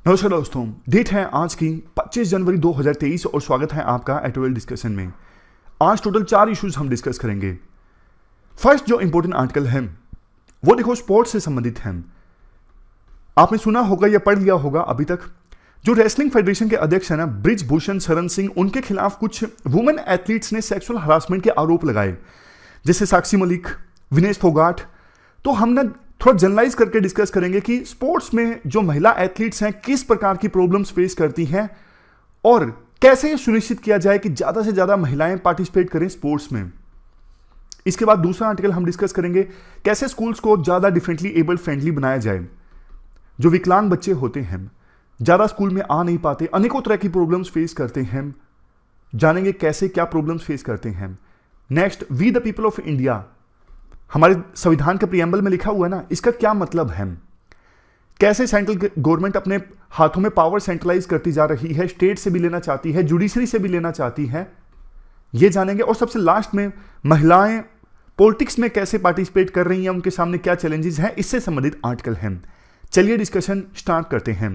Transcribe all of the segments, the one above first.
नमस्कार दोस्तों, डेट है आज की 25 जनवरी 2023 और स्वागत है आपका एटोवेल डिस्कशन में। आज टोटल 4 इश्यूज हम डिस्कस करेंगे। फर्स्ट जो इंपॉर्टेंट आर्टिकल है वो देखो स्पोर्ट्स से संबंधित है। आपने सुना होगा या पढ़ लिया होगा अभी तक, जो रेसलिंग फेडरेशन के अध्यक्ष है ना ब्रिजभूषण शरण सिंह, उनके खिलाफ कुछ वुमेन एथलीट्स ने सेक्सुअल हरासमेंट के आरोप लगाए, जैसे साक्षी मलिक, विनेश फोगाट। तो हम ना थोड़ा जनरलाइज करके डिस्कस करेंगे कि स्पोर्ट्स में जो महिला एथलीट्स हैं किस प्रकार की प्रॉब्लम्स फेस करती हैं और कैसे सुनिश्चित किया जाए कि ज्यादा से ज्यादा महिलाएं पार्टिसिपेट करें स्पोर्ट्स में। इसके बाद दूसरा आर्टिकल हम डिस्कस करेंगे कैसे स्कूल्स को ज्यादा डिफरेंटली एबल फ्रेंडली बनाया जाए। जो विकलांग बच्चे होते हैं ज्यादा स्कूल में आ नहीं पाते, अनेकों तरह की प्रॉब्लम्स फेस करते हैं, जानेंगे कैसे क्या प्रॉब्लम्स फेस करते हैं। Next, we the people of India, हमारे संविधान के प्रियम्बल में लिखा हुआ है ना, इसका क्या मतलब है, कैसे सेंट्रल गवर्नमेंट अपने हाथों में पावर सेंट्रलाइज करती जा रही है, स्टेट से भी लेना चाहती है, जुडिशरी से भी लेना चाहती है, ये जानेंगे। और सबसे लास्ट में महिलाएं पॉलिटिक्स में कैसे पार्टिसिपेट कर रही हैं, उनके सामने क्या चैलेंजेस हैं, इससे संबंधित आर्टिकल हैं। चलिए डिस्कशन स्टार्ट करते हैं।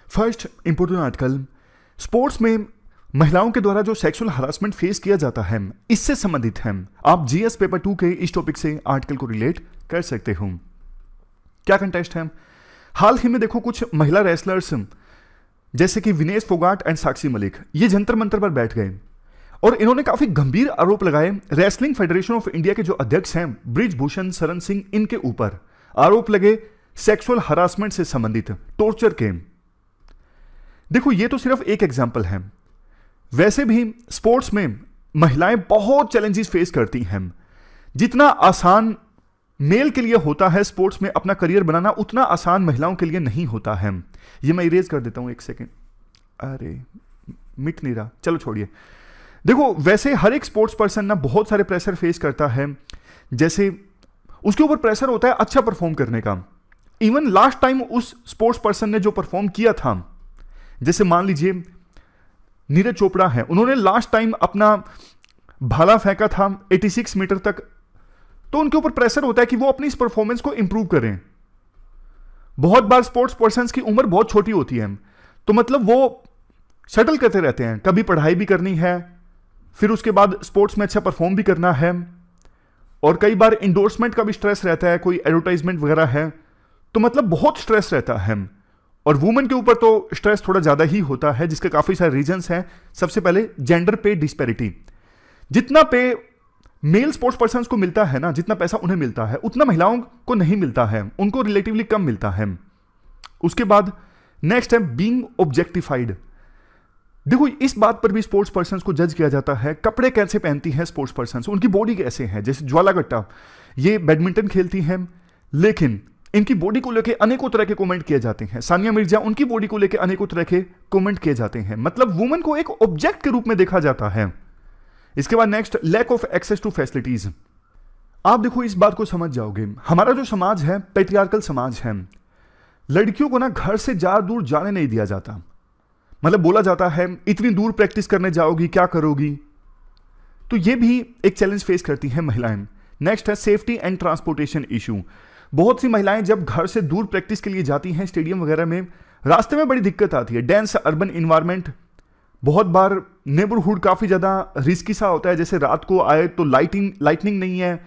फर्स्ट इंपोर्टेंट आर्टिकल, स्पोर्ट्स में महिलाओं के द्वारा जो सेक्सुअल हरासमेंट फेस किया जाता है इससे संबंधित है। आप जीएस पेपर 2 के इस टॉपिक से आर्टिकल को रिलेट कर सकते हो। क्या कंटेस्ट है, हाल ही में देखो कुछ महिला रेसलर्स जैसे कि विनेश फोगाट एंड साक्षी मलिक, ये जंतर मंतर पर बैठ गए और इन्होंने काफी गंभीर आरोप लगाए रेसलिंग फेडरेशन ऑफ इंडिया के जो अध्यक्ष हैं ब्रिजभूषण शरण सिंह, इनके ऊपर आरोप लगे सेक्सुअल हरासमेंट से संबंधित, टॉर्चर के। देखो ये तो सिर्फ एक एग्जाम्पल है, वैसे भी स्पोर्ट्स में महिलाएं बहुत चैलेंजेस फेस करती हैं। जितना आसान मेल के लिए होता है स्पोर्ट्स में अपना करियर बनाना, उतना आसान महिलाओं के लिए नहीं होता है। ये मैं इरेज कर देता हूं, एक सेकेंड, अरे मिट नहीं रहा, चलो छोड़िए। देखो वैसे हर एक स्पोर्ट्स पर्सन ना बहुत सारे प्रेशर फेस करता है, जैसे उसके ऊपर प्रेशर होता है अच्छा परफॉर्म करने का। इवन लास्ट टाइम उस स्पोर्ट्स पर्सन ने जो परफॉर्म किया था, जैसे मान लीजिए नीरज चोपड़ा है, उन्होंने लास्ट टाइम अपना भाला फेंका था 86 मीटर तक, तो उनके ऊपर प्रेशर होता है कि वो अपनी इस परफॉर्मेंस को इंप्रूव करें। बहुत बार स्पोर्ट्स पर्सन्स की उम्र बहुत छोटी होती है, तो मतलब वो शटल करते रहते हैं, कभी पढ़ाई भी करनी है, फिर उसके बाद स्पोर्ट्स में अच्छा परफॉर्म भी करना है, और कई बार इंडोर्समेंट का भी स्ट्रेस रहता है, कोई एडवर्टाइजमेंट वगैरह है, तो मतलब बहुत स्ट्रेस रहता है। और वुमेन के ऊपर तो स्ट्रेस थोड़ा ज्यादा ही होता है, जिसके काफी सारे रीजंस हैं। सबसे पहले जेंडर पे डिस्पैरिटी, जितना पे मेल स्पोर्ट्स पर्सन्स को मिलता है ना, जितना पैसा उन्हें मिलता है उतना महिलाओं को नहीं मिलता है, उनको रिलेटिवली कम मिलता है। उसके बाद नेक्स्ट है बीइंग ऑब्जेक्टिफाइड। देखो इस बात पर भी स्पोर्ट्स पर्सन्स को जज किया जाता है, कपड़े कैसे पहनती हैं स्पोर्ट्स पर्सन्स, उनकी बॉडी कैसे है। जैसे ज्वाला गट्टा, ये बैडमिंटन खेलती हैं, लेकिन इनकी बॉडी को लेकर अनेकों तरह के कमेंट किए जाते हैं। सानिया मिर्जा, उनकी बॉडी को लेकर अनेकों तरह के कमेंट किए जाते हैं, मतलब वुमेन को एक ऑब्जेक्ट के रूप में देखा जाता है। इसके बाद next, lack of access to facilities. आप देखो इस बात को समझ जाओगे, हमारा जो समाज है पैट्रियार्कल समाज है, लड़कियों को ना घर से ज्यादा दूर जाने नहीं दिया जाता। मतलब बोला जाता है इतनी दूर प्रैक्टिस करने जाओगी क्या करोगी, तो ये भी एक चैलेंज फेस करती है महिलाएं। नेक्स्ट है सेफ्टी एंड ट्रांसपोर्टेशन इशू। बहुत सी महिलाएं जब घर से दूर प्रैक्टिस के लिए जाती हैं स्टेडियम वगैरह में, रास्ते में बड़ी दिक्कत आती है। डेंस अर्बन इन्वायरमेंट, बहुत बार नेबरहुड काफी ज्यादा रिस्की सा होता है, जैसे रात को आए तो लाइटनिंग नहीं है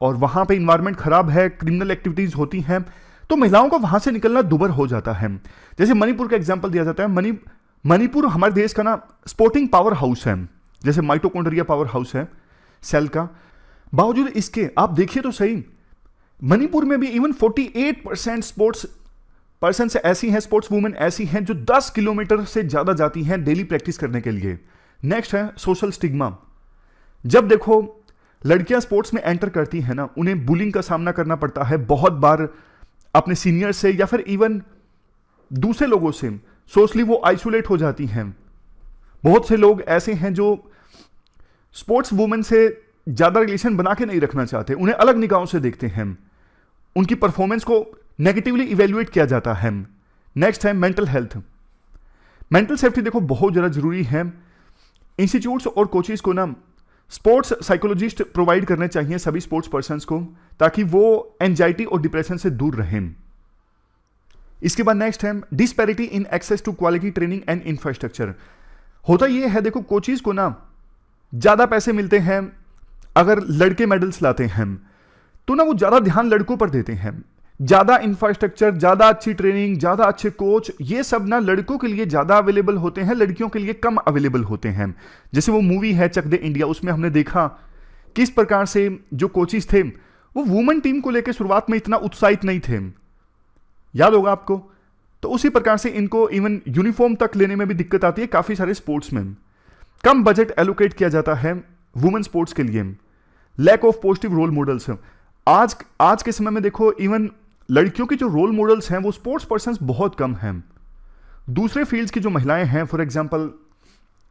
और वहां पे इन्वायरमेंट खराब है, क्रिमिनल एक्टिविटीज होती हैं, तो महिलाओं को वहां से निकलना दुभर हो जाता है। जैसे मणिपुर का एग्जाम्पल दिया जाता है, मणिपुर हमारे देश का ना स्पोर्टिंग पावर हाउस है, जैसे माइटोकॉन्ड्रिया पावर हाउस है सेल का। बावजूद इसके आप देखिए तो सही, मणिपुर में भी इवन 48% स्पोर्ट्स पर्सन ऐसी हैं, स्पोर्ट्स वुमेन ऐसी हैं जो 10 किलोमीटर से ज्यादा जाती हैं डेली प्रैक्टिस करने के लिए। नेक्स्ट है सोशल स्टिग्मा। जब देखो लड़कियां स्पोर्ट्स में एंटर करती हैं ना, उन्हें बुलिंग का सामना करना पड़ता है बहुत बार, अपने सीनियर से या फिर इवन दूसरे लोगों से सोशली वो आइसोलेट हो जाती हैं। बहुत से लोग ऐसे हैं जो स्पोर्ट्स वुमेन से ज्यादा रिलेशन बना के नहीं रखना चाहते, उन्हें अलग निगाहों से देखते हैं, उनकी परफॉर्मेंस को नेगेटिवली इवेल्युएट किया जाता है। नेक्स्ट है मेंटल हेल्थ। मेंटल सेफ्टी देखो बहुत ज्यादा जरूरी है। इंस्टीट्यूट्स और कोचेस को ना स्पोर्ट्स साइकोलॉजिस्ट प्रोवाइड करने चाहिए सभी स्पोर्ट्स पर्सन्स को, ताकि वो एंजाइटी और डिप्रेशन से दूर रहें। इसके बाद नेक्स्ट है disparity in access to quality training and infrastructure. होता यह है, देखो कोचेज को ना ज्यादा पैसे मिलते हैं, अगर लड़के मेडल्स लाते हैं तो ना वो ज्यादा ध्यान लड़कों पर देते हैं। ज्यादा इंफ्रास्ट्रक्चर, ज्यादा अच्छी ट्रेनिंग, ज्यादा अच्छे कोच, ये सब ना लड़कों के लिए ज्यादा अवेलेबल होते हैं, लड़कियों के लिए कम अवेलेबल होते हैं। जैसे वो मूवी है चक दे इंडिया, उसमें हमने देखा किस प्रकार से जो कोचेस थे वो वुमेन टीम को लेकर शुरुआत में इतना उत्साहित नहीं थे, याद होगा आपको। तो उसी प्रकार से इनको इवन यूनिफॉर्म तक लेने में भी दिक्कत आती है। काफी सारे स्पोर्ट्स में कम बजट एलोकेट किया जाता है वुमेन स्पोर्ट्स के लिए। Lack of positive role models. आज के समय में देखो इवन लड़कियों की जो रोल मॉडल्स हैं वो स्पोर्ट्स पर्सन्स बहुत कम हैं। दूसरे फील्ड्स की जो महिलाएं हैं, फॉर एग्जांपल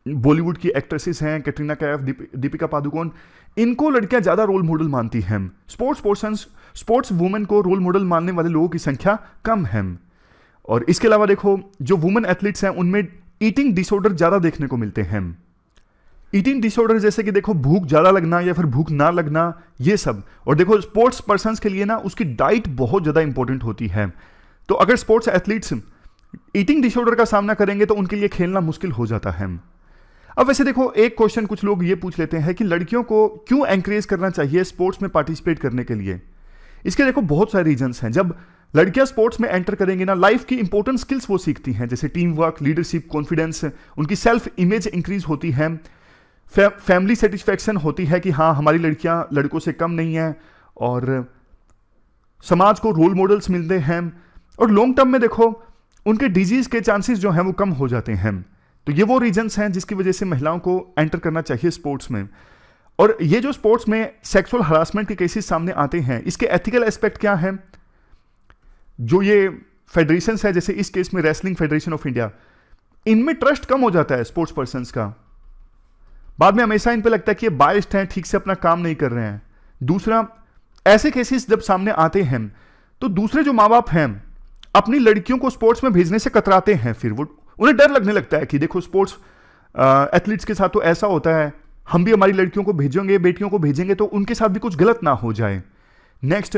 बॉलीवुड की एक्ट्रेसेस हैं, कैटरीना कैफ, दीपिका पादुकोण, इनको लड़कियां ज्यादा रोल मॉडल मानती हैं। स्पोर्ट्स वुमेन को रोल मॉडल मानने वाले लोगों की संख्या कम है। और इसके अलावा देखो जो वुमेन एथलीट्स हैं उनमें ईटिंग डिसऑर्डर ज्यादा देखने को मिलते हैं। ईटिंग डिसऑर्डर जैसे कि देखो भूख ज्यादा लगना या फिर भूख ना लगना, ये सब। और देखो स्पोर्ट्स पर्सन्स के लिए ना उसकी डाइट बहुत ज्यादा इंपॉर्टेंट होती है। तो अगर स्पोर्ट्स एथलीट्स ईटिंग डिसऑर्डर का सामना करेंगे तो उनके लिए खेलना मुश्किल हो जाता है। अब वैसे देखो एक क्वेश्चन कुछ लोग ये पूछ लेते हैं कि लड़कियों को क्यों एंकरेज करना चाहिए स्पोर्ट्स में पार्टिसिपेट करने के लिए। इसके देखो बहुत सारे रीजंस हैं। जब लड़कियां स्पोर्ट्स में एंटर करेंगी ना, लाइफ की इंपॉर्टेंट स्किल्स वो सीखती हैं, जैसे टीम वर्क, लीडरशिप, कॉन्फिडेंस, उनकी सेल्फ इमेज इंक्रीज होती है, फैमिली सेटिस्फैक्शन होती है कि हाँ हमारी लड़कियां लड़कों से कम नहीं है, और समाज को रोल मॉडल्स मिलते हैं। और लॉन्ग टर्म में देखो उनके डिजीज के चांसेस जो हैं वो कम हो जाते हैं। तो ये वो रीजंस हैं जिसकी वजह से महिलाओं को एंटर करना चाहिए स्पोर्ट्स में। और ये जो स्पोर्ट्स में सेक्सुअल हरासमेंट के केसेस सामने आते हैं, इसके एथिकल एस्पेक्ट क्या है, जो ये फेडरेशन है, जैसे इस केस में रेसलिंग फेडरेशन ऑफ इंडिया, इनमें ट्रस्ट कम हो जाता है स्पोर्ट्स पर्सन्स का। बाद में हमेशा इन पे लगता है कि ये बाइस्ड हैं, ठीक से अपना काम नहीं कर रहे हैं। दूसरा, ऐसे केसेस जब सामने आते हैं तो दूसरे जो माँ बाप हैं अपनी लड़कियों को स्पोर्ट्स में भेजने से कतराते हैं। फिर वो उन्हें डर लगने लगता है कि देखो स्पोर्ट्स एथलीट्स के साथ तो ऐसा होता है, हम भी हमारी लड़कियों को भेजेंगे, बेटियों को भेजेंगे तो उनके साथ भी कुछ गलत ना हो जाए। Next,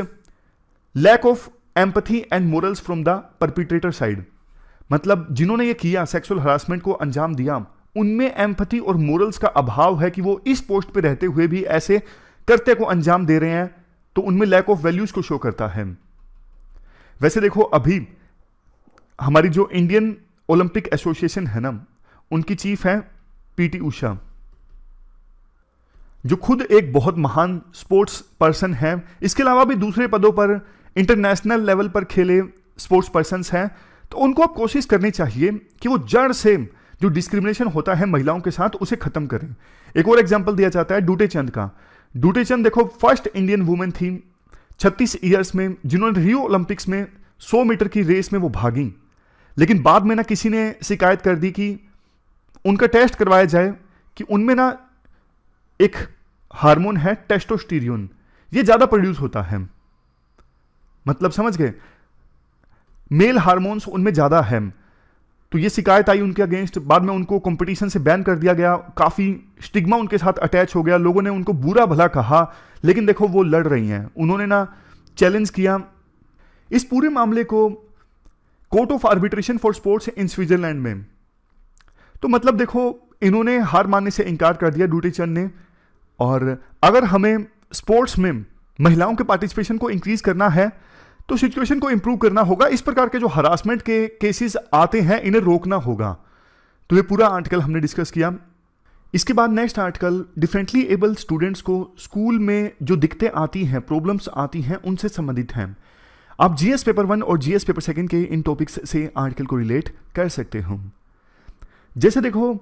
lack of empathy and morals from the perpetrator side. मतलब जिन्होंने ये किया, सेक्सुअल हरासमेंट को अंजाम दिया, उनमें एम्पैथी और मोरल्स का अभाव है कि वो इस पोस्ट पे रहते हुए भी ऐसे कृत्य को अंजाम दे रहे हैं, तो उनमें लैक ऑफ वैल्यूज को शो करता है। वैसे देखो अभी हमारी जो इंडियन ओलंपिक एसोसिएशन है ना, उनकी चीफ है पीटी उषा, जो खुद एक बहुत महान स्पोर्ट्स पर्सन है। इसके अलावा भी दूसरे पदों पर इंटरनेशनल लेवल पर खेले स्पोर्ट्स पर्सन्स हैं। तो उनको अब कोशिश करनी चाहिए कि वो जड़ से जो डिस्क्रिमिनेशन होता है महिलाओं के साथ उसे खत्म करें। एक और एग्जांपल दिया जाता है डूटे चंद का। डूटे चंद देखो फर्स्ट इंडियन वुमेन थी 36 ईयर्स में जिन्होंने रियो ओलंपिक्स में 100 मीटर की रेस में वो भागी। लेकिन बाद में ना किसी ने शिकायत कर दी कि उनका टेस्ट करवाया जाए कि उनमें ना एक हार्मोन है टेस्टोस्टेरोन, ये ज्यादा प्रोड्यूस होता है। मतलब समझ गए, मेल हार्मोन्स उनमें ज्यादा है। तो ये शिकायत आई उनके अगेंस्ट, बाद में उनको कंपटीशन से बैन कर दिया गया, काफी स्टिग्मा उनके साथ अटैच हो गया, लोगों ने उनको बुरा भला कहा। लेकिन देखो वो लड़ रही हैं, उन्होंने ना चैलेंज किया इस पूरे मामले को court of arbitration for sports in Switzerland में। तो मतलब देखो इन्होंने हार मानने से इनकार कर दिया डूटे चंद ने। और अगर हमें स्पोर्ट्स में महिलाओं के पार्टिसिपेशन को इंक्रीज करना है तो सिचुएशन को इंप्रूव करना होगा। इस प्रकार के जो हरासमेंट के केसेस आते हैं इन्हें रोकना होगा। तो ये पूरा आर्टिकल हमने डिस्कस किया। इसके बाद next article differently able students को स्कूल में जो दिक्कतें आती हैं, प्रॉब्लम्स आती हैं, उनसे संबंधित हैं। आप जीएस पेपर 1 और जीएस पेपर 2 के इन टॉपिक्स से आर्टिकल को रिलेट कर सकते हो। जैसे देखो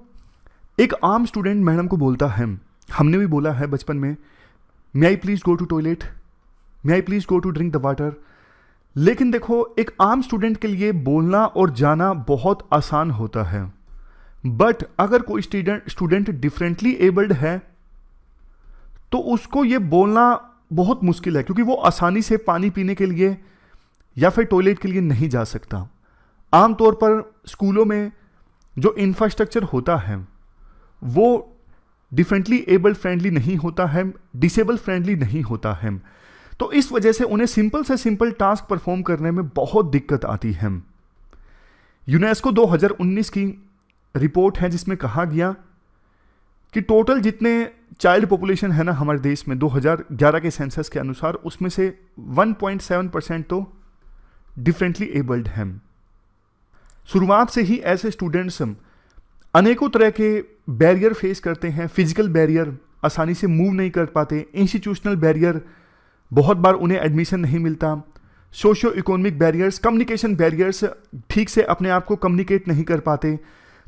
एक आम स्टूडेंट मैडम को बोलता है, हमने भी बोला है बचपन में, may I please go to toilet, may I please go to drink the water. लेकिन देखो एक आम स्टूडेंट के लिए बोलना और जाना बहुत आसान होता है, बट अगर कोई स्टूडेंट डिफरेंटली एबल्ड है तो उसको ये बोलना बहुत मुश्किल है, क्योंकि वो आसानी से पानी पीने के लिए या फिर टॉयलेट के लिए नहीं जा सकता। आमतौर पर स्कूलों में जो इंफ्रास्ट्रक्चर होता है वो डिफरेंटली एबल्ड फ्रेंडली नहीं होता है, डिसेबल फ्रेंडली नहीं होता है। तो इस वजह से उन्हें सिंपल से सिंपल टास्क परफॉर्म करने में बहुत दिक्कत आती है। यूनेस्को 2019 की रिपोर्ट है जिसमें कहा गया कि टोटल जितने चाइल्ड पॉपुलेशन है ना हमारे देश में 2011 के सेंसस के अनुसार, उसमें से 1.7% तो डिफरेंटली एबल्ड हैं। शुरुआत से ही ऐसे स्टूडेंट्स अनेकों तरह के बैरियर फेस करते हैं। फिजिकल बैरियर, आसानी से मूव नहीं कर पाते। इंस्टीट्यूशनल बैरियर, बहुत बार उन्हें एडमिशन नहीं मिलता। Socio economic barriers, communication barriers, ठीक से अपने आप को कम्युनिकेट नहीं कर पाते।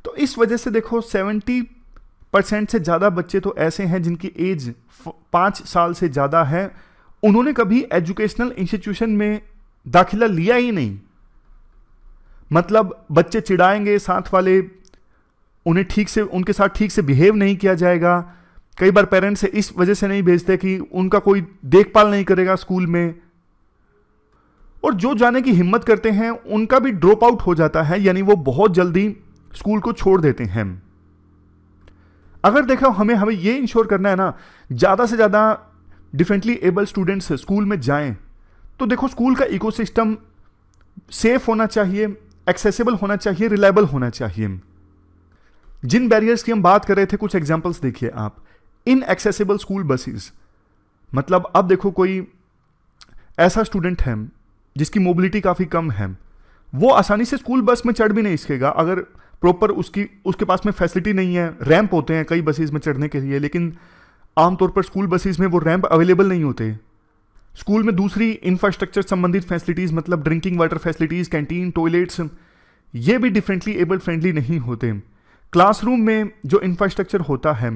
तो इस वजह से देखो 70% से ज़्यादा बच्चे तो ऐसे हैं जिनकी एज 5 साल से ज़्यादा है, उन्होंने कभी एजुकेशनल इंस्टीट्यूशन में दाखिला लिया ही नहीं। मतलब बच्चे चिढ़ाएंगे साथ वाले, उन्हें ठीक से, उनके साथ ठीक से बिहेव नहीं किया जाएगा। कई बार पेरेंट्स इस वजह से नहीं भेजते कि उनका कोई देखभाल नहीं करेगा स्कूल में, और जो जाने की हिम्मत करते हैं उनका भी ड्रॉप आउट हो जाता है, यानी वो बहुत जल्दी स्कूल को छोड़ देते हैं। अगर देखो हमें ये इंश्योर करना है ना ज़्यादा से ज़्यादा डिफरेंटली एबल स्टूडेंट्स स्कूल में जाएं, तो देखो स्कूल का इकोसिस्टम सेफ होना चाहिए, एक्सेसिबल होना चाहिए, रिलायबल होना चाहिए। जिन बैरियर्स की हम बात कर रहे थे, कुछ एग्जांपल्स देखिए आप। इनएक्सेसिबल स्कूल बसेस, मतलब अब देखो कोई ऐसा स्टूडेंट है जिसकी मोबिलिटी काफ़ी कम है, वो आसानी से स्कूल बस में चढ़ भी नहीं सकेगा अगर प्रॉपर उसके पास में फैसिलिटी नहीं है। रैंप होते हैं कई बसेस में चढ़ने के लिए, लेकिन आमतौर पर स्कूल बसेस में वो रैंप अवेलेबल नहीं होते। स्कूल में दूसरी इंफ्रास्ट्रक्चर संबंधित फैसिलिटीज़, मतलब drinking water facilities, canteen, toilets, ये भी डिफरेंटली एबल फ्रेंडली नहीं होते। क्लासरूम में जो इंफ्रास्ट्रक्चर होता है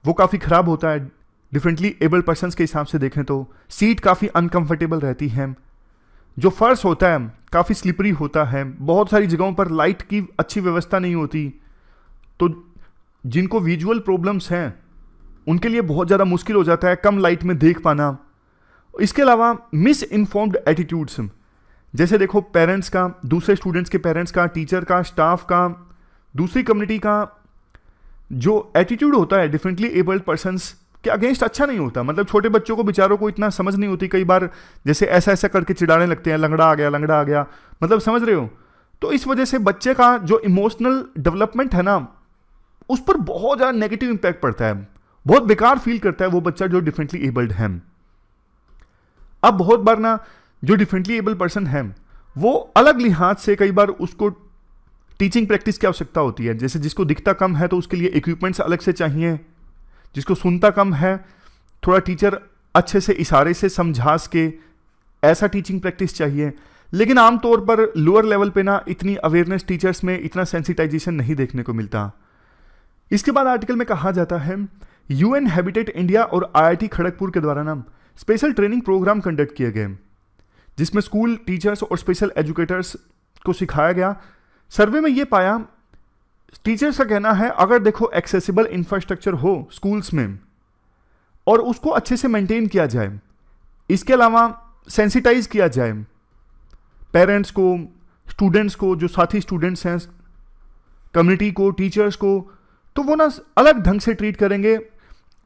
वो काफ़ी ख़राब होता है। डिफरेंटली एबल पर्सनस के हिसाब से देखें तो सीट काफ़ी अनकंफर्टेबल रहती है। जो फर्श होता है काफ़ी स्लिपरी होता है। बहुत सारी जगहों पर लाइट की अच्छी व्यवस्था नहीं होती, तो जिनको विजुअल प्रॉब्लम्स हैं उनके लिए बहुत ज़्यादा मुश्किल हो जाता है कम लाइट में देख पाना। इसके अलावा मिस इन्फॉर्म्ड एटीट्यूड्स, जैसे देखो पेरेंट्स का, दूसरे स्टूडेंट्स के पेरेंट्स का, टीचर का, स्टाफ का, दूसरी कम्युनिटी का जो एटीट्यूड होता है डिफरेंटली एबल्ड पर्सन्स के अगेंस्ट अच्छा नहीं होता। मतलब छोटे बच्चों को बेचारों को इतना समझ नहीं होती, कई बार जैसे ऐसा ऐसा करके चिढ़ाने लगते हैं, लंगड़ा आ गया, लंगड़ा आ गया, मतलब समझ रहे हो। तो इस वजह से बच्चे का जो इमोशनल डेवलपमेंट है ना, उस पर बहुत ज़्यादा नेगेटिव इंपैक्ट पड़ता है। बहुत बेकार फील करता है वो बच्चा जो डिफरेंटली एबल्ड है। अब बहुत बार ना जो डिफरेंटली एबल्ड पर्सन है वो अलग लिहाज से कई बार उसको टीचिंग प्रैक्टिस की आवश्यकता होती है। जैसे जिसको दिखता कम है तो उसके लिए इक्विपमेंट्स अलग से चाहिए, जिसको सुनता कम है थोड़ा टीचर अच्छे से इशारे से समझा के ऐसा टीचिंग प्रैक्टिस चाहिए। लेकिन आमतौर पर लोअर लेवल पे ना इतनी अवेयरनेस टीचर्स में, इतना सेंसिटाइजेशन नहीं देखने को मिलता। इसके बाद आर्टिकल में कहा जाता है यूएन हैबिटेट इंडिया और आईआईटी खड़गपुर के द्वारा ना स्पेशल ट्रेनिंग प्रोग्राम कंडक्ट किए गए, जिसमें स्कूल टीचर्स और स्पेशल एजुकेटर्स को सिखाया गया। सर्वे में ये पाया, टीचर्स का कहना है अगर देखो एक्सेसिबल इंफ्रास्ट्रक्चर हो स्कूल्स में और उसको अच्छे से मेंटेन किया जाए, इसके अलावा सेंसिटाइज किया जाए पेरेंट्स को, स्टूडेंट्स को, जो साथी स्टूडेंट्स हैं, कम्युनिटी को, टीचर्स को, तो वो ना अलग ढंग से ट्रीट करेंगे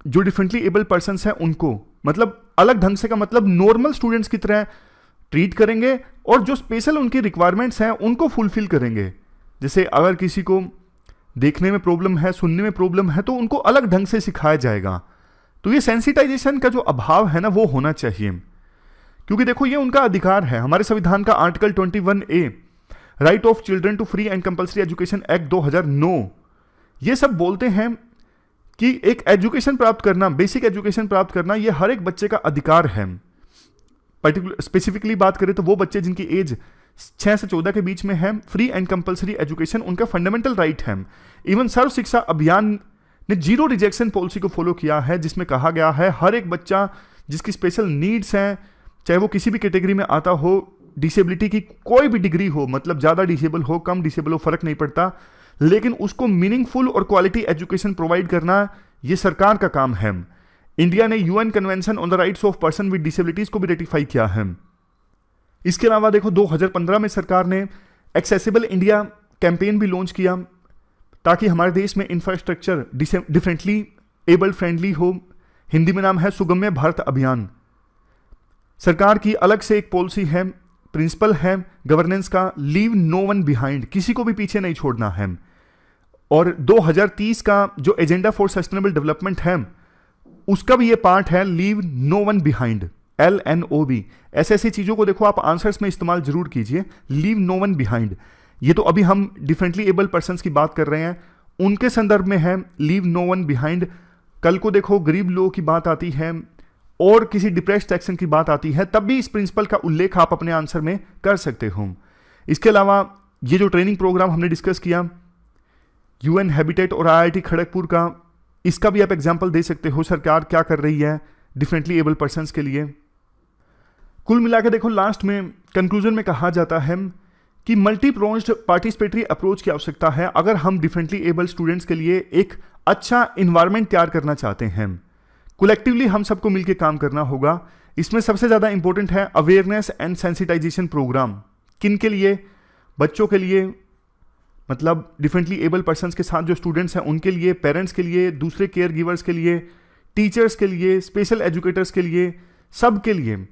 जो डिफरेंटली एबल पर्सन्स हैं उनको। मतलब अलग ढंग से का मतलब नॉर्मल स्टूडेंट्स की तरह ट्रीट करेंगे और जो स्पेशल उनकी रिक्वायरमेंट्स हैं उनको फुलफिल करेंगे। जैसे अगर किसी को देखने में प्रॉब्लम है, सुनने में प्रॉब्लम है, तो उनको अलग ढंग से सिखाया जाएगा। तो ये सेंसिटाइजेशन का जो अभाव है ना वो होना चाहिए, क्योंकि देखो ये उनका अधिकार है। हमारे संविधान का article 21A right of children to free and compulsory education act 2009 ये सब बोलते हैं कि एक एजुकेशन प्राप्त करना, बेसिक एजुकेशन प्राप्त करना, ये हर एक बच्चे का अधिकार है। पर्टिकुलर स्पेसिफिकली बात करें तो वो बच्चे जिनकी एज 6 से 14 के बीच में है, फ्री एंड कंपल्सरी एजुकेशन उनका फंडामेंटल राइट है। इवन सर्व शिक्षा अभियान ने जीरो रिजेक्शन पॉलिसी को फॉलो किया है, जिसमें कहा गया है हर एक बच्चा जिसकी स्पेशल नीड्स हैं, चाहे वो किसी भी कैटेगरी में आता हो, डिसेबिलिटी की कोई भी डिग्री हो, मतलब ज़्यादा डिसेबल हो, कम डिसेबल हो, फर्क नहीं पड़ता, लेकिन उसको मीनिंगफुल और क्वालिटी एजुकेशन प्रोवाइड करना ये सरकार का काम है। इंडिया ने UN convention on the rights of person with disabilities को भी रेटिफाई किया है। इसके अलावा देखो 2015 में सरकार ने एक्सेसिबल इंडिया कैंपेन भी लॉन्च किया ताकि हमारे देश में इंफ्रास्ट्रक्चर डिफरेंटली एबल्ड फ्रेंडली हो। हिंदी में नाम है सुगम्य भारत अभियान। सरकार की अलग से एक पॉलिसी है प्रिंसिपल है गवर्नेंस का, लीव नो वन बिहाइंड, किसी को भी पीछे नहीं छोड़ना है। और 2030 का जो एजेंडा फॉर सस्टेनेबल डेवलपमेंट है उसका भी ये पार्ट है, leave no one behind, LNOB। ऐसे ऐसी चीजों को देखो आप आंसर्स में इस्तेमाल जरूर कीजिए, लीव नो वन बिहाइंड। ये तो अभी हम डिफरेंटली एबल पर्सन की बात कर रहे हैं, उनके संदर्भ में है लीव नो वन बिहाइंड। कल को देखो गरीब लोगों की बात आती है और किसी डिप्रेस्ड सेक्शन की बात आती है, तब भी इस प्रिंसिपल का उल्लेख आप अपने आंसर में कर सकते हो। इसके अलावा ये जो ट्रेनिंग प्रोग्राम हमने डिस्कस किया UN हैबिटेट और IIT खड़गपुर का, इसका भी आप एग्जाम्पल दे सकते हो सरकार क्या कर रही है डिफरेंटली एबल पर्सन्स के लिए। कुल मिलाकर देखो लास्ट में कंक्लूजन में कहा जाता है कि मल्टी प्रोन्ड पार्टिसिपेटरी अप्रोच की आवश्यकता है अगर हम डिफरेंटली एबल स्टूडेंट्स के लिए एक अच्छा इन्वायरमेंट तैयार करना चाहते हैं। कलेक्टिवली हम सबको मिलकर काम करना होगा। इसमें सबसे ज़्यादा इंपॉर्टेंट है अवेयरनेस एंड सेंसिटाइजेशन प्रोग्राम। किन के लिए? बच्चों के लिए, मतलब डिफरेंटली एबल पर्सन्स के साथ जो स्टूडेंट्स हैं उनके लिए, पेरेंट्स के लिए, दूसरे केयर गिवर्स के लिए, टीचर्स के लिए, स्पेशल एजुकेटर्स के लिए, सब के लिए।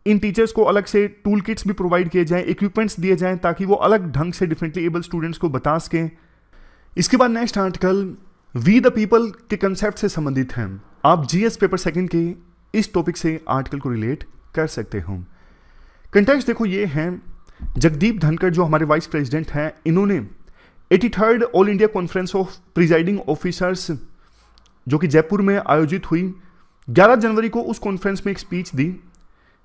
इन टीचर्स को अलग से टूल किट्स भी प्रोवाइड किए जाएं, इक्विपमेंट्स दिए जाएं ताकि वो अलग ढंग से डिफरेंटली एबल स्टूडेंट्स को बता सकें। इसके बाद next article we the people के कंसेप्ट से संबंधित हैं। आप GS पेपर सेकंड के इस टॉपिक से आर्टिकल को रिलेट कर सकते हो। कंटेक्स्ट देखो ये है, जगदीप धनखड़ जो हमारे वाइस प्रेसिडेंट हैं, इन्होंने 83rd all India conference of presiding officers जो कि जयपुर में आयोजित हुई 11 जनवरी को, उस कॉन्फ्रेंस में एक स्पीच दी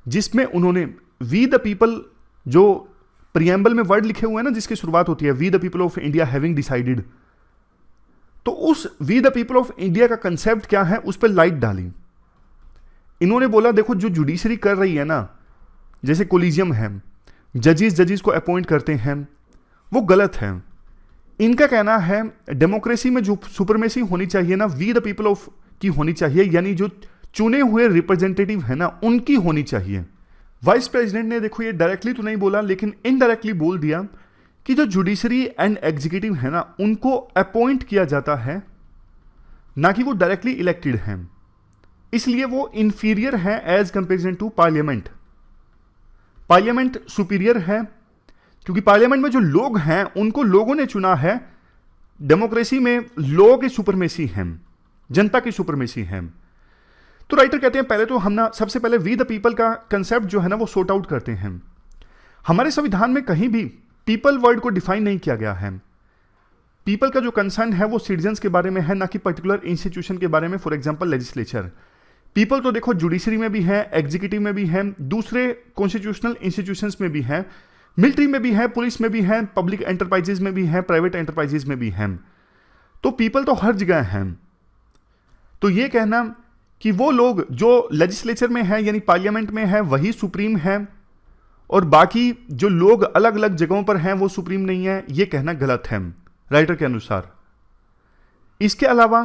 जिसमें उन्होंने वी द पीपल, जो प्रियम्बल में वर्ड लिखे हुए हैं ना जिसकी शुरुआत होती है we the people of India having decided, तो उस we the people of India का कंसेप्ट क्या है उस पर लाइट डाली। इन्होंने बोला देखो जो जुडिशरी कर रही है ना, जैसे कोलिजियम है, जजेस को अपॉइंट करते हैं, वो गलत है। इनका कहना है डेमोक्रेसी में जो सुपरमेसी होनी चाहिए ना, वी द पीपल ऑफ की होनी चाहिए, यानी जो चुने हुए रिप्रेजेंटेटिव है ना उनकी होनी चाहिए। वाइस प्रेसिडेंट ने देखो ये डायरेक्टली तो नहीं बोला लेकिन इनडायरेक्टली बोल दिया कि जो जुडिशरी एंड एग्जीक्यूटिव है ना उनको अपॉइंट किया जाता है, ना कि वो डायरेक्टली इलेक्टेड हैं, इसलिए वो इंफीरियर है as comparison to parliament. Parliament superior है क्योंकि पार्लियामेंट में जो लोग हैं उनको लोगों ने चुना है। डेमोक्रेसी में लोगों की सुपरमेसी है, जनता की सुपरमेसी है। तो राइटर कहते हैं पहले तो हम ना सबसे पहले वी द पीपल का कंसेप्ट जो है ना वो सॉर्ट आउट करते हैं। हमारे संविधान में कहीं भी पीपल वर्ड को डिफाइन नहीं किया गया है। पीपल का जो कंसर्न है वो सिटीजन्स के बारे में है, ना कि पर्टिकुलर इंस्टीट्यूशन के बारे में, फॉर एग्जांपल लेजिस्लेचर। पीपल तो देखो जुडिशरी में भी है, एग्जीक्यूटिव में भी है, दूसरे कॉन्स्टिट्यूशनल इंस्टीट्यूशंस में भी है, मिलिट्री में भी है, पुलिस में भी है, पब्लिक एंटरप्राइजेज में भी है, प्राइवेट एंटरप्राइजेज में भी है। तो पीपल तो हर जगह है। तो ये कहना कि वो लोग जो लेजिस्लेचर में है यानी पार्लियामेंट में है वही सुप्रीम है और बाकी जो लोग अलग अलग जगहों पर हैं वो सुप्रीम नहीं है, ये कहना गलत है राइटर के अनुसार। इसके अलावा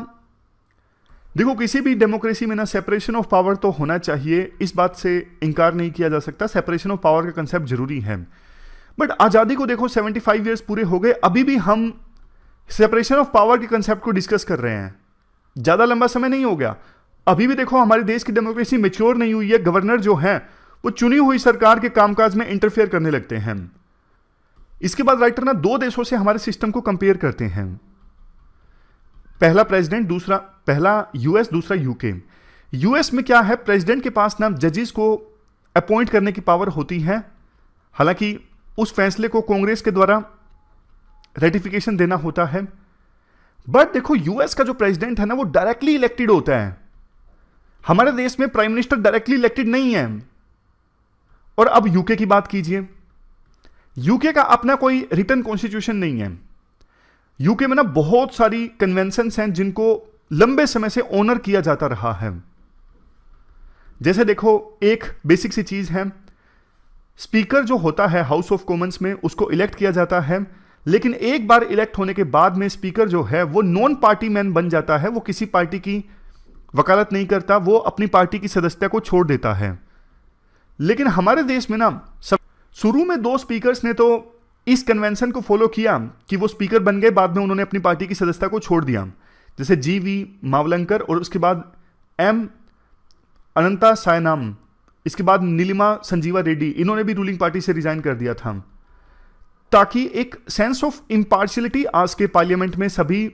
देखो किसी भी डेमोक्रेसी में ना सेपरेशन ऑफ पावर तो होना चाहिए, इस बात से इनकार नहीं किया जा सकता, सेपरेशन ऑफ पावर का कंसेप्ट जरूरी है। बट आज़ादी को देखो 75 ईयर्स पूरे हो गए, अभी भी हम सेपरेशन ऑफ पावर के कंसेप्ट को डिस्कस कर रहे हैं। ज़्यादा लंबा समय नहीं हो गया, अभी भी देखो हमारे देश की डेमोक्रेसी मैच्योर नहीं हुई है। गवर्नर जो है वो चुनी हुई सरकार के कामकाज में इंटरफेयर करने लगते हैं। इसके बाद राइटर ना दो देशों से हमारे सिस्टम को कंपेयर करते हैं, पहला प्रेसिडेंट, पहला यूएस, दूसरा यूके। यूएस में क्या है, प्रेसिडेंट के पास ना जजेस को अपॉइंट करने की पावर होती है, हालांकि उस फैसले को कांग्रेस के द्वारा रेटिफिकेशन देना होता है। बट देखो यूएस का जो प्रेसिडेंट है ना वो डायरेक्टली इलेक्टेड होता है। हमारे देश में प्राइम मिनिस्टर डायरेक्टली इलेक्टेड नहीं है। और अब यूके की बात कीजिए, यूके का अपना कोई रिटन कॉन्स्टिट्यूशन नहीं है। यूके में ना बहुत सारी कन्वेंशंस हैं जिनको लंबे समय से ऑनर किया जाता रहा है। जैसे देखो एक बेसिक सी चीज है, स्पीकर जो होता है हाउस ऑफ कॉमन्स में उसको इलेक्ट किया जाता है, लेकिन एक बार इलेक्ट होने के बाद में स्पीकर जो है वो नॉन पार्टी मैन बन जाता है, वो किसी पार्टी की वकालत नहीं करता, वो अपनी पार्टी की सदस्यता को छोड़ देता है। लेकिन हमारे देश में ना शुरू में दो स्पीकर्स ने तो इस कन्वेंशन को फॉलो किया कि वो स्पीकर बन गए, बाद में उन्होंने अपनी पार्टी की सदस्यता को छोड़ दिया, जैसे GV मावलंकर और उसके बाद M अनंता सायनाम, इसके बाद नीलिमा संजीवा रेड्डी, इन्होंने भी रूलिंग पार्टी से रिजाइन कर दिया था, ताकि एक सेंस ऑफ इम्पार्शियलिटी आज के पार्लियामेंट में सभी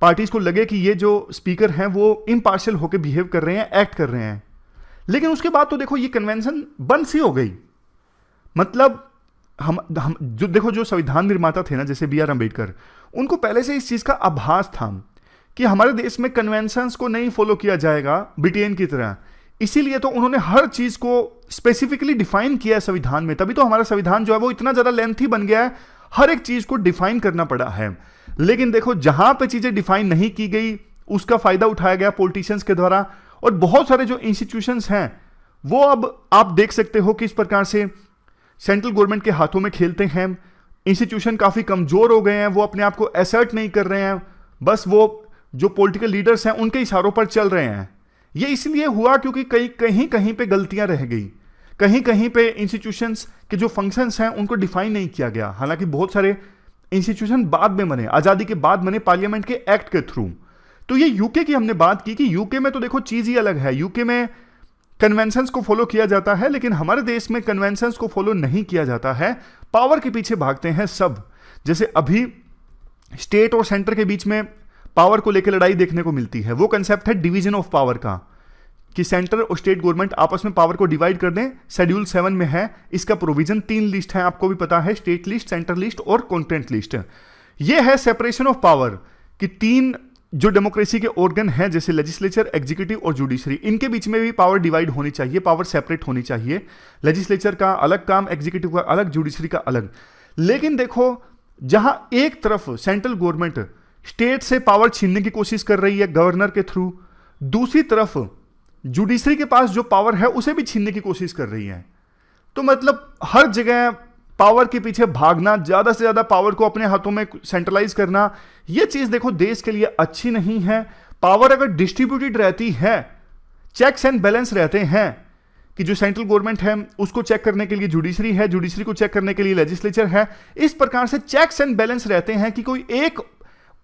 पार्टीज को लगे कि ये जो स्पीकर हैं वो इम्पार्शियल होकर बिहेव कर रहे हैं, एक्ट कर रहे हैं। लेकिन उसके बाद तो देखो ये कन्वेंशन बंद सी हो गई। मतलब हम जो देखो, जो संविधान निर्माता थे ना, जैसे B.R. अम्बेडकर, उनको पहले से इस चीज का आभास था कि हमारे देश में कन्वेंशंस को नहीं फॉलो किया जाएगा ब्रिटेन की तरह। इसीलिए तो उन्होंने हर चीज को स्पेसिफिकली डिफाइन किया है संविधान में। तभी तो हमारा संविधान जो है वो इतना ज्यादा लेंथी बन गया है, हर एक चीज को डिफाइन करना पड़ा है। लेकिन देखो, जहां पे चीजें डिफाइन नहीं की गई उसका फायदा उठाया गया पॉलिटिशियंस के द्वारा, और बहुत सारे जो इंस्टीट्यूशंस हैं वो अब आप देख सकते हो कि इस प्रकार से सेंट्रल गवर्नमेंट के हाथों में खेलते हैं। इंस्टीट्यूशन काफी कमजोर हो गए हैं, वो अपने आप को असर्ट नहीं कर रहे हैं, बस वो जो पॉलिटिकल लीडर्स हैं उनके इशारों पर चल रहे हैं। ये इसलिए हुआ क्योंकि कहीं कहीं पे गलतियां रह गई, कहीं कहीं पे इंस्टीट्यूशंस के जो फंक्शंस हैं उनको डिफाइन नहीं किया गया। हालांकि बहुत सारे इंस्टीट्यूशन बाद में बने, आजादी के बाद बने पार्लियामेंट के एक्ट के थ्रू। तो ये यूके की हमने बात की कि यूके में तो देखो चीज ही अलग है। यूके में कन्वेंशंस को फॉलो किया जाता है, लेकिन हमारे देश में कन्वेंशंस को फॉलो नहीं किया जाता है। पावर के पीछे भागते हैं सब। जैसे अभी स्टेट और सेंटर के बीच में पावर को लेकर लड़ाई देखने को मिलती है। वो कंसेप्ट है डिवीजन ऑफ पावर का, कि सेंटर और स्टेट गवर्नमेंट आपस में पावर को डिवाइड कर दें। शेड्यूल 7 में है इसका प्रोविजन। 3 लिस्ट है, आपको भी पता है, स्टेट लिस्ट, सेंटर लिस्ट और कॉन्टेंट लिस्ट। ये है सेपरेशन ऑफ पावर, कि 3 जो डेमोक्रेसी के ऑर्गन हैं जैसे लेजिस्लेचर, एग्जीक्यूटिव और जुडिशरी, इनके बीच में भी पावर डिवाइड होनी चाहिए, पावर सेपरेट होनी चाहिए। लेजिस्लेचर का अलग काम, एग्जीक्यूटिव का अलग, जुडिशरी का अलग। लेकिन देखो, जहां एक तरफ सेंट्रल गवर्नमेंट स्टेट से पावर छीनने की कोशिश कर रही है गवर्नर के थ्रू, दूसरी तरफ जुडिशरी के पास जो पावर है उसे भी छीनने की कोशिश कर रही है। तो मतलब हर जगह पावर के पीछे भागना, ज्यादा से ज्यादा पावर को अपने हाथों में सेंट्रलाइज करना, यह चीज देखो देश के लिए अच्छी नहीं है। पावर अगर डिस्ट्रीब्यूटेड रहती है, चेक्स एंड बैलेंस रहते हैं, कि जो सेंट्रल गवर्नमेंट है उसको चेक करने के लिए जुडिशरी है, जुडिशरी को चेक करने के लिए लेजिस्लेचर है, इस प्रकार से चेक्स एंड बैलेंस रहते हैं कि कोई एक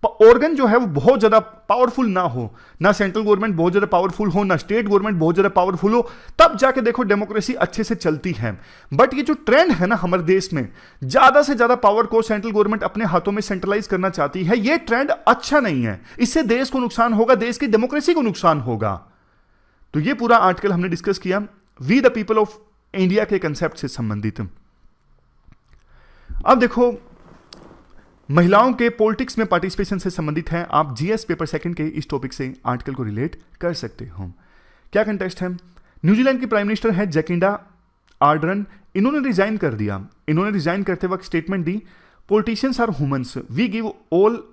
ऑर्गन जो है वो बहुत ज्यादा पावरफुल ना हो, ना सेंट्रल गवर्नमेंट बहुत ज्यादा पावरफुल हो, ना स्टेट गवर्नमेंट बहुत ज्यादा पावरफुल हो, तब जाके देखो डेमोक्रेसी अच्छे से चलती है। बट ये जो ट्रेंड है ना हमारे देश में, ज्यादा से ज्यादा पावर को सेंट्रल गवर्नमेंट अपने हाथों में सेंट्रलाइज करना चाहती है, ये ट्रेंड अच्छा नहीं है। इससे देश को नुकसान होगा, देश की डेमोक्रेसी को नुकसान होगा। तो ये पूरा आर्टिकल हमने डिस्कस किया we the people of India के कंसेप्ट से संबंधित। अब देखो, महिलाओं के पॉलिटिक्स में पार्टिसिपेशन से संबंधित है। आप जीएस पेपर सेकंड के इस टॉपिक से आर्टिकल को रिलेट कर सकते हो। क्या कंटेक्स्ट है? न्यूजीलैंड की प्राइम मिनिस्टर है जैकिंडा आर्डर्न, इन्होंने रिजाइन कर दिया। इन्होंने रिजाइन करते वक्त स्टेटमेंट दी, politicians are humans, we give all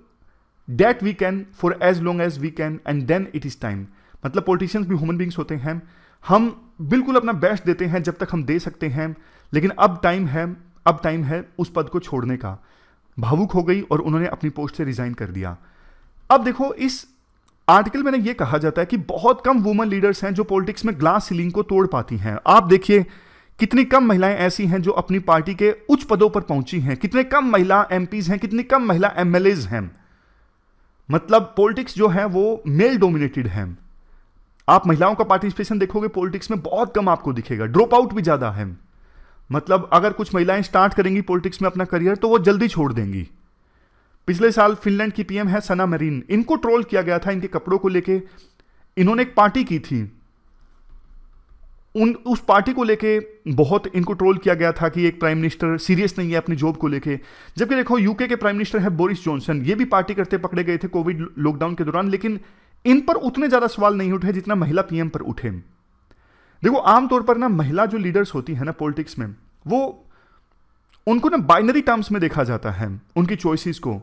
that we can for as long as we can and then it is time. मतलब पॉलिटिशियंस भी ह्यूमन बींग्स होते हैं, हम बिल्कुल अपना बेस्ट देते हैं जब तक हम दे सकते हैं, लेकिन अब टाइम है उस पद को छोड़ने का। भावुक हो गई और उन्होंने अपनी पोस्ट से रिजाइन कर दिया। अब देखो, इस आर्टिकल में यह कहा जाता है कि बहुत कम वुमेन लीडर्स हैं जो पॉलिटिक्स में ग्लास सीलिंग को तोड़ पाती हैं। आप देखिए कितनी कम महिलाएं ऐसी हैं जो अपनी पार्टी के उच्च पदों पर पहुंची हैं, कितने कम महिला एमपीज हैं, कितनी कम महिला एमएलएज हैं। मतलब पॉलिटिक्स जो है वो मेल डोमिनेटेड है। आप महिलाओं का पार्टिसिपेशन देखोगे पॉलिटिक्स में बहुत कम आपको दिखेगा, ड्रॉप आउट भी ज्यादा है। मतलब अगर कुछ महिलाएं स्टार्ट करेंगी पॉलिटिक्स में अपना करियर तो वो जल्दी छोड़ देंगी। पिछले साल फिनलैंड की पीएम है सना मरीन, इनको ट्रोल किया गया था इनके कपड़ों को लेके। इन्होंने एक पार्टी की थी, उस पार्टी को लेके बहुत इनको ट्रोल किया गया था कि एक प्राइम मिनिस्टर सीरियस नहीं है अपनी जॉब को लेके। जबकि देखो यूके के प्राइम मिनिस्टर है बोरिस जॉनसन, ये भी पार्टी करते पकड़े गए थे कोविड लॉकडाउन के दौरान, लेकिन इन पर उतने ज्यादा सवाल नहीं उठे जितना महिला पीएम पर उठे। देखो आमतौर पर ना महिला जो लीडर्स होती है ना पॉलिटिक्स में, वो उनको ना बाइनरी टर्म्स में देखा जाता है उनकी चॉइसेस को,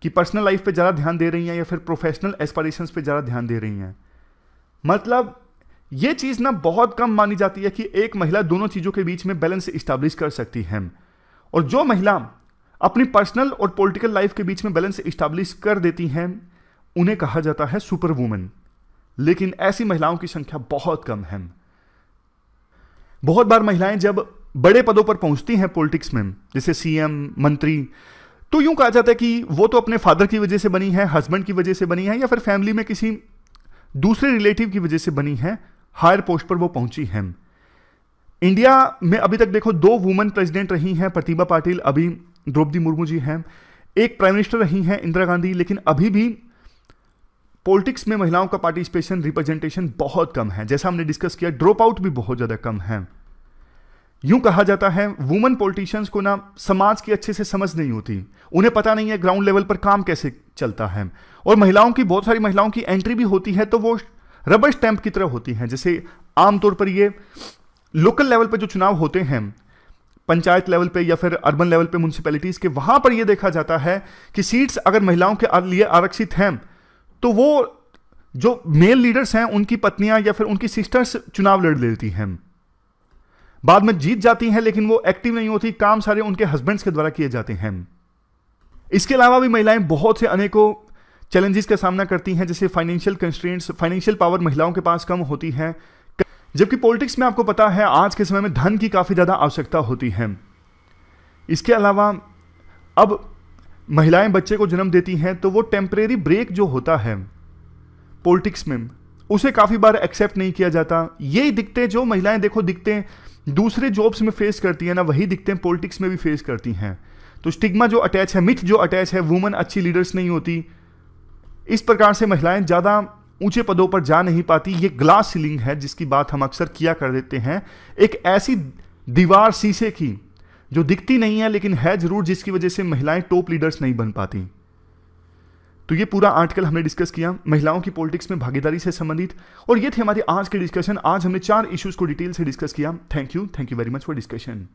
कि पर्सनल लाइफ पे ज़्यादा ध्यान दे रही हैं या फिर प्रोफेशनल एस्पिरेशंस पे ज़्यादा ध्यान दे रही हैं। मतलब ये चीज़ ना बहुत कम मानी जाती है कि एक महिला दोनों चीज़ों के बीच में बैलेंस इस्टेब्लिश कर सकती है। और जो महिला अपनी पर्सनल और पॉलिटिकल लाइफ के बीच में बैलेंस इस्टेब्लिश कर देती हैं उन्हें कहा जाता है सुपर वुमेन। लेकिन ऐसी महिलाओं की संख्या बहुत कम है। बहुत बार महिलाएं जब बड़े पदों पर पहुंचती हैं पॉलिटिक्स में, जैसे सीएम, मंत्री, तो यूं कहा जाता है कि वो तो अपने फादर की वजह से बनी है, हस्बैंड की वजह से बनी है, या फिर फैमिली में किसी दूसरे रिलेटिव की वजह से बनी है, हायर पोस्ट पर वो पहुंची हैं। इंडिया में अभी तक देखो 2 वुमेन प्रेसिडेंट रही हैं, प्रतिभा पाटिल, अभी द्रौपदी मुर्मू जी हैं। एक प्राइम मिनिस्टर रही हैं, इंदिरा गांधी। लेकिन अभी भी पॉलिटिक्स में महिलाओं का पार्टिसिपेशन, रिप्रेजेंटेशन बहुत कम है। जैसा हमने डिस्कस किया, ड्रॉप आउट भी बहुत ज़्यादा कम है। यूं कहा जाता है वुमेन पॉलिटिशियंस को ना समाज की अच्छे से समझ नहीं होती, उन्हें पता नहीं है ग्राउंड लेवल पर काम कैसे चलता है। और महिलाओं की, बहुत सारी महिलाओं की एंट्री भी होती है तो वो रबर स्टैंप की तरह होती हैं। जैसे आमतौर पर ये लोकल लेवल पर जो चुनाव होते हैं, पंचायत लेवल पे या फिर अर्बन लेवल पे म्यूनिसिपैलिटीज के, वहां पर यह देखा जाता है कि सीट्स अगर महिलाओं के लिए आरक्षित हैं तो वो जो मेल लीडर्स हैं उनकी पत्नियां या फिर उनकी सिस्टर्स चुनाव लड़ लेती हैं, बाद में जीत जाती हैं, लेकिन वो एक्टिव नहीं होती, काम सारे उनके हस्बैंड्स के द्वारा किए जाते हैं। इसके अलावा भी महिलाएं बहुत से अनेकों चैलेंजेस का सामना करती हैं, जैसे फाइनेंशियल कंस्ट्रेंट्स, फाइनेंशियल पावर महिलाओं के पास कम होती है। जबकि पॉलिटिक्स में आपको पता है आज के समय में धन की काफ़ी ज़्यादा आवश्यकता होती है। इसके अलावा अब महिलाएं बच्चे को जन्म देती हैं तो वो टेम्परेरी ब्रेक जो होता है पॉलिटिक्स में, उसे काफ़ी बार एक्सेप्ट नहीं किया जाता। ये दिक्कतें जो महिलाएं देखो दिक्कतें दूसरे जॉब्स में फेस करती हैं ना, वही दिक्कतें पॉलिटिक्स में भी फेस करती हैं। तो स्टिग्मा जो अटैच है, मिथ जो अटैच है, वुमेन अच्छी लीडर्स नहीं होती, इस प्रकार से महिलाएं ज़्यादा ऊंचे पदों पर जा नहीं पाती। ये ग्लास सीलिंग है जिसकी बात हम अक्सर किया कर देते हैं, एक ऐसी दीवार शीशे की जो दिखती नहीं है लेकिन है जरूर, जिसकी वजह से महिलाएं टॉप लीडर्स नहीं बन पाती। तो ये पूरा आर्टिकल हमने डिस्कस किया महिलाओं की पॉलिटिक्स में भागीदारी से संबंधित, और ये थे हमारी आज की डिस्कशन। आज हमने 4 इश्यूज को डिटेल से डिस्कस किया। Thank you very much for discussion.